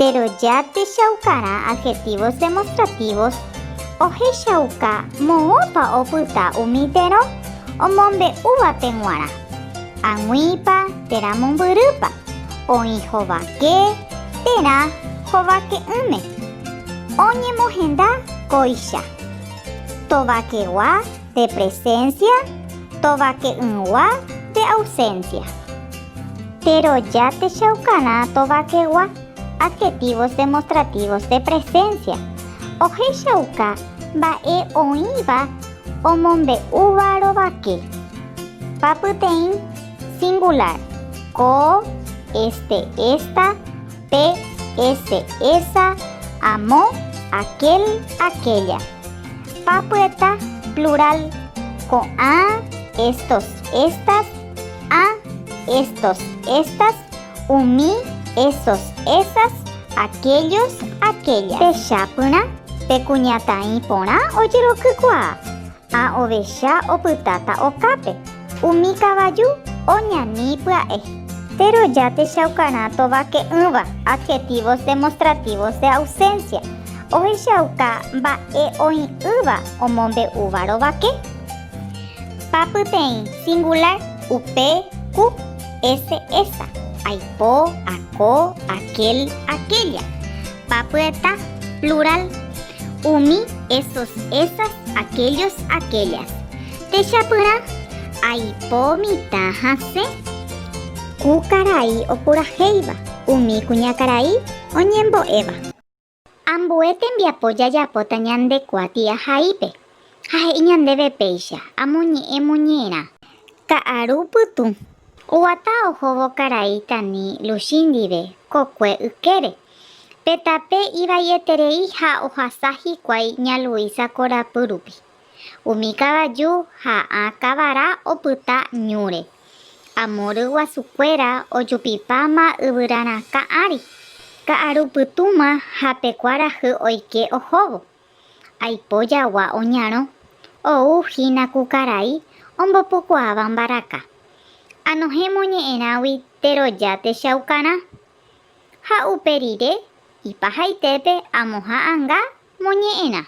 Pero ya techaukarã adjetivos demostrativos ohechauka moõpa opyta umi térõ omombe'úvape g̃uarã ag̃uípa térã mombyrýpa oĩ hovake térã hovake'ỹme oñemohenda kóicha tovakegua de presencia tovake'ỹgua de ausencia. Pero ya techaukarã tovakegua adjetivos demostrativos de presencia ohechauka mba'e oĩva omombe'úva rovake. Papyteĩ singular ko, este, esta, pe, ese, esa, amo, aquel, aquella. Papyeta plural ko a, estos, estas, a, estos, estas, umi, esos, esas, aquellos, aquellas. Techapyrã pekuñataĩ porã ojerokykuaa a ovecha opytáta okápe umi kavaju oñani pya'e. Pero ya techaukarã tovake'ỹva adjetivos demostrativos de ausencia ohechauka mba'e oĩ'ỹva omombe'úva rovake. Papyteĩ singular upe, ku, ese, esa, aipo, ako, aquel, aquella. Papyeta plural umi, esos, esas, aquellos, aquellas. Techapyrã aipo mitã hasẽ ku karai opurahéiva umi kuñakarai oñembo'éva. Ambue tembiapo jajapóta ñande kuatiahaípe ha he'i ñandéve péicha amoñe'ẽ moñe'ẽrã ka'aru pytũ oguata ohóvo karai Tani Luchi ndive kokue ykére pétape ivaieterei ha ohasa hikuái ña Luisa korapy rupi umi kavaju ha akavara opyta ñúre amory guasukuéra ojupipáma yvyrarakã ári ka'aru pytũma ha pekuarahy oike ohóvo aipo jagua oñarõ ouhína ku karai ombopukuaáva mbaraka anohẽ moñe'ẽrãgui teroja techaukarã ha upe rire ipahaitépe amo ha'ãnga moñe'ẽrã.